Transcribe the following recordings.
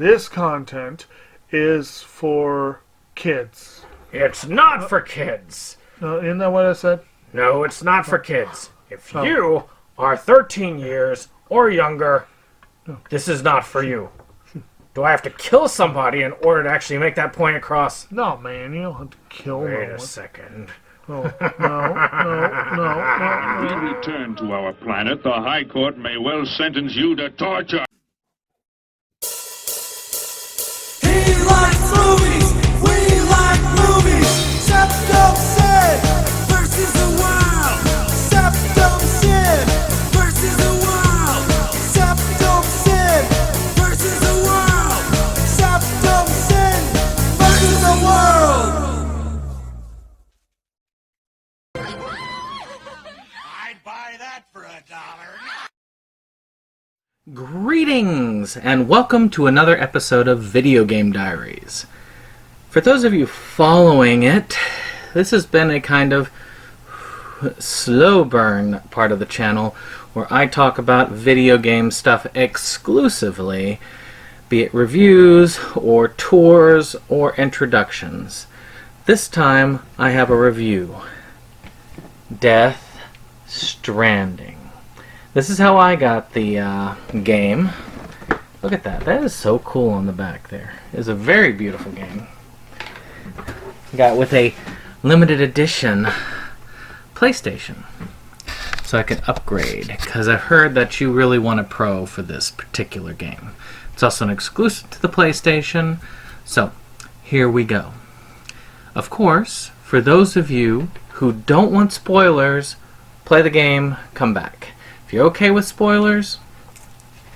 This content is for kids. It's not for kids. Isn't that what I said? No, it's not for kids. If you are 13 years or younger, this is not for you. Do I have to kill somebody in order to actually make that point across? No, man, you don't have to kill Wait no one. a second. Oh, no. When we return to our planet, the High Court may well sentence you to torture. He likes movies, we like movies. SeptumSin versus the world. SeptumSin versus the world. SeptumSin versus the world. SeptumSin versus the world. I'd buy that for $1. Greetings, and welcome to another episode of Video Game Diaries. For those of you following it, this has been a kind of slow burn part of the channel where I talk about video game stuff exclusively, be it reviews, or tours, or introductions. This time, I have a review. Death Stranding. This is how I got the game. Look at that. That is so cool on the back there. It's a very beautiful game. Got with a limited edition PlayStation. So I can upgrade, because I've heard that you really want a Pro for this particular game. It's also an exclusive to the PlayStation. So, here we go. Of course, for those of you who don't want spoilers, play the game, come back. If you're okay with spoilers,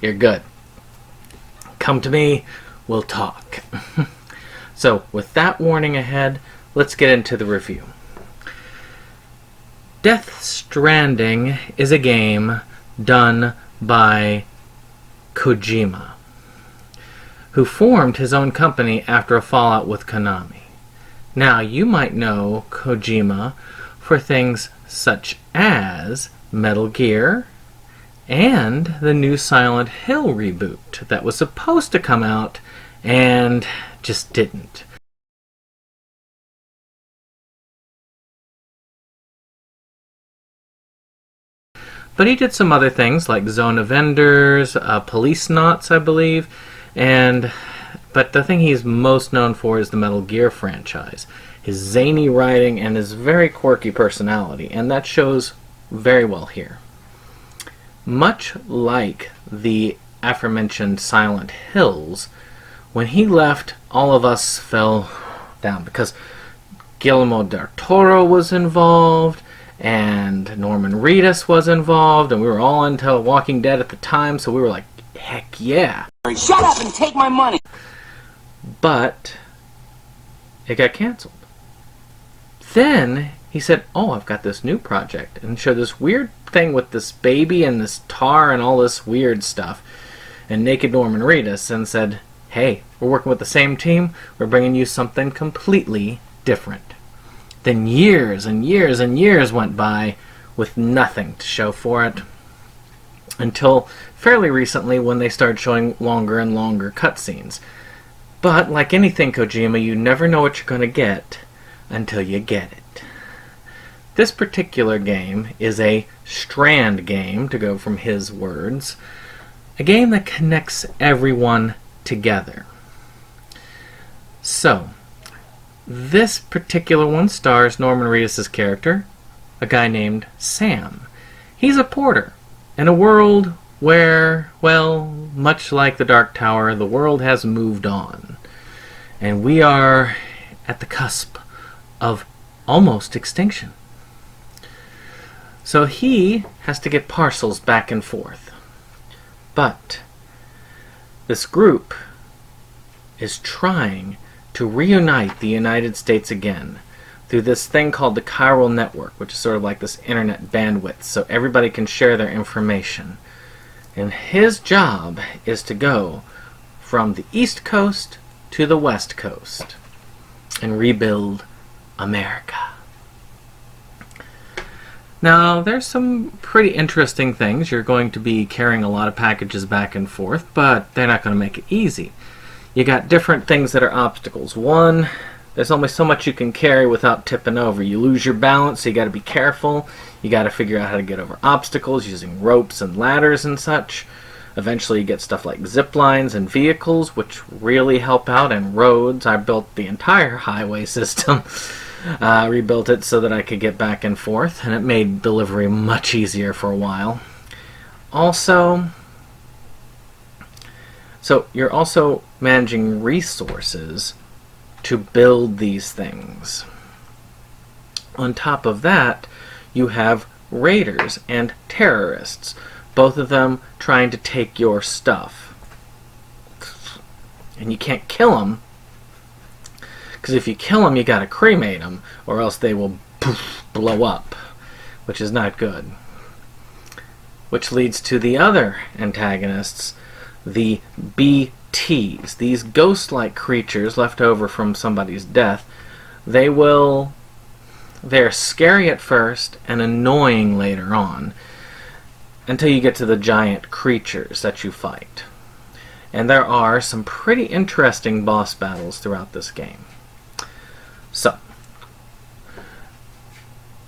you're good. Come to me, we'll talk. So, with that warning ahead, let's get into the review. Death Stranding is a game done by Kojima, who formed his own company after a fallout with Konami. Now, you might know Kojima for things such as Metal Gear and the new Silent Hill reboot that was supposed to come out and just didn't. But he did some other things like Zone of Enders, Police Knots, I believe, but the thing he's most known for is the Metal Gear franchise. His zany writing and his very quirky personality, and that shows very well here. Much like the aforementioned Silent Hills, when he left, all of us fell down because Guillermo del Toro was involved, and Norman Reedus was involved, and we were all into Walking Dead at the time, so we were like, heck yeah. Shut up and take my money! But it got canceled. Then he said, oh, I've got this new project, and showed this weird thing with this baby and this tar and all this weird stuff, and naked Norman Reedus, and said, hey, we're working with the same team, we're bringing you something completely different. Then years and years and years went by with nothing to show for it, until fairly recently when they started showing longer and longer cutscenes. But like anything Kojima, you never know what you're going to get until you get it. This particular game is a strand game, to go from his words. A game that connects everyone together. So, this particular one stars Norman Reedus' character, a guy named Sam. He's a porter in a world where, well, much like the Dark Tower, the world has moved on. And we are at the cusp of almost extinction. So he has to get parcels back and forth. But this group is trying to reunite the United States again through this thing called the chiral network, which is sort of like this internet bandwidth, so everybody can share their information. And his job is to go from the East Coast to the West Coast and rebuild America. Now, there's some pretty interesting things. You're going to be carrying a lot of packages back and forth, but they're not going to make it easy. you got different things that are obstacles. One, there's only so much you can carry without tipping over. You lose your balance, so you got to be careful. You got to figure out how to get over obstacles using ropes and ladders and such. Eventually you get stuff like zip lines and vehicles, which really help out, and roads. I built the entire highway system. Rebuilt it so that I could get back and forth, and it made delivery much easier for a while. Also, so you're also managing resources to build these things. On top of that, you have raiders and terrorists, both of them trying to take your stuff. And you can't kill them, because if you kill them, you gotta cremate them, or else they will blow up, which is not good. Which leads to the other antagonists, the BTs. These ghost-like creatures left over from somebody's death. They're scary at first and annoying later on, until you get to the giant creatures that you fight. And there are some pretty interesting boss battles throughout this game. So,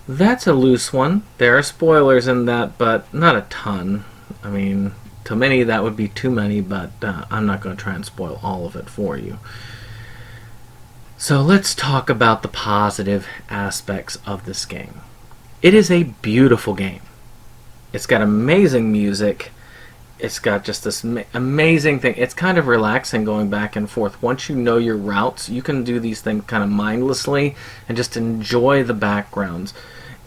that's a loose one. There are spoilers in that, but not a ton. I mean, to many that would be too many, but I'm not going to try and spoil all of it for you. So let's talk about the positive aspects of this game. It is a beautiful game. It's got amazing music. It's got just this amazing thing. It's kind of relaxing going back and forth. Once you know your routes, you can do these things kind of mindlessly and just enjoy the backgrounds.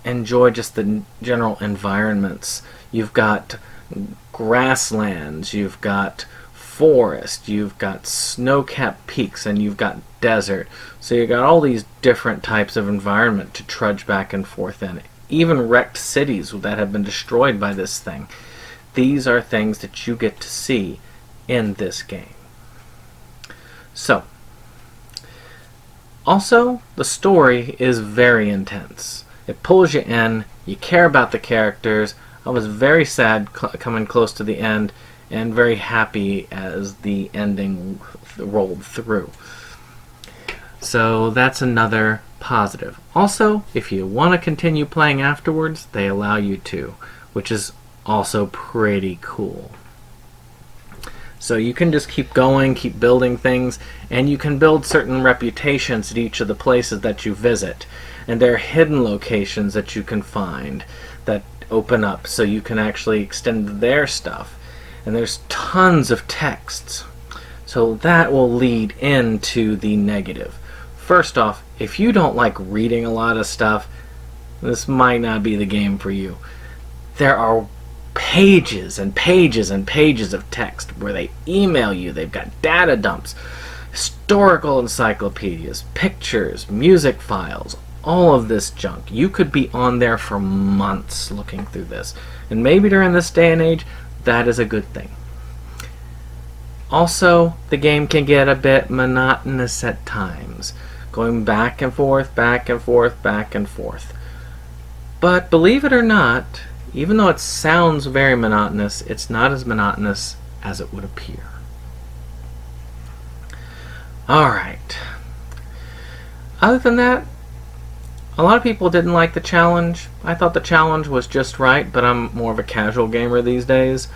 Enjoy just the general environments. You've got grasslands, you've got forest, you've got snow-capped peaks, and you've got desert. So you've got all these different types of environment to trudge back and forth in. Even wrecked cities that have been destroyed by this thing. These are things that you get to see in this game. So, also, the story is very intense. It pulls you in, you care about the characters. I was very sad coming close to the end, and very happy as the ending rolled through. So that's another positive. Also, if you want to continue playing afterwards, they allow you to, which is also pretty cool. So you can just keep going, keep building things, and you can build certain reputations at each of the places that you visit. And there are hidden locations that you can find that open up so you can actually extend their stuff. And there's tons of texts. So that will lead into the negative. First off, if you don't like reading a lot of stuff, this might not be the game for you. There are pages and pages and pages of text where they email you. They've got data dumps, historical encyclopedias, pictures, music files, all of this junk. You could be on there for months looking through this. And maybe during this day and age, that is a good thing. Also, the game can get a bit monotonous at times, going back and forth, back and forth, back and forth. But believe it or not, even though it sounds very monotonous, it's not as monotonous as it would appear. Alright. Other than that, a lot of people didn't like the challenge. I thought the challenge was just right, but I'm more of a casual gamer these days.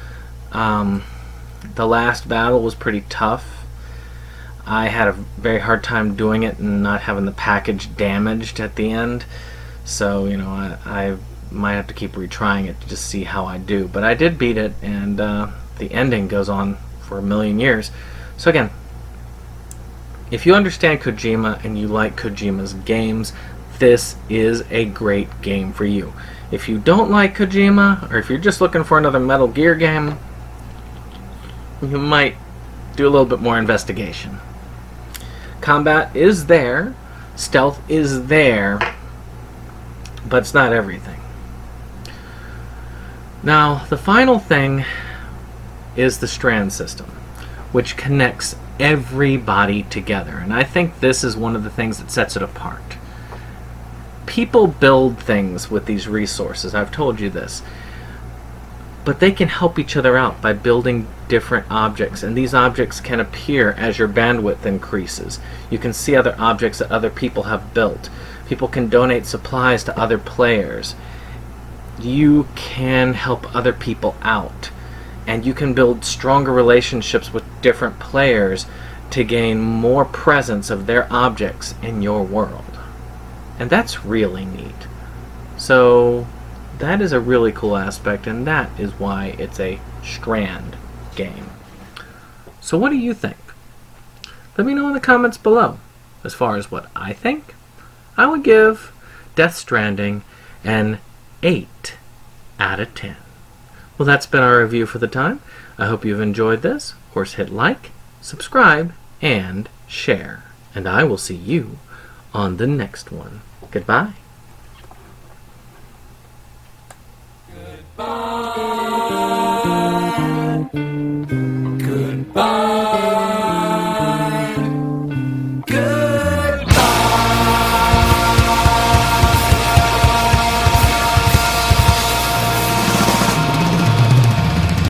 The last battle was pretty tough. I had a very hard time doing it and not having the package damaged at the end. So, you know, I might have to keep retrying it to just see how I do. But I did beat it, and the ending goes on for a million years. So again, if you understand Kojima and you like Kojima's games, this is a great game for you. If you don't like Kojima, or if you're just looking for another Metal Gear game, you might do a little bit more investigation. Combat is there, stealth is there, but it's not everything. Now, the final thing is the strand system, which connects everybody together. And I think this is one of the things that sets it apart. People build things with these resources. I've told you this. but they can help each other out by building different objects, and these objects can appear as your bandwidth increases. You can see other objects that other people have built. People can donate supplies to other players. You can help other people out, and you can build stronger relationships with different players to gain more presence of their objects in your world. And that's really neat. So that is a really cool aspect, and that is why it's a Strand game. So what do you think? Let me know in the comments below. As far as what I think, I would give Death Stranding an 8 out of 10. Well, that's been our review for the time. I hope you've enjoyed this. Of course, hit like, subscribe, and share. And I will see you on the next one. Goodbye. Bye.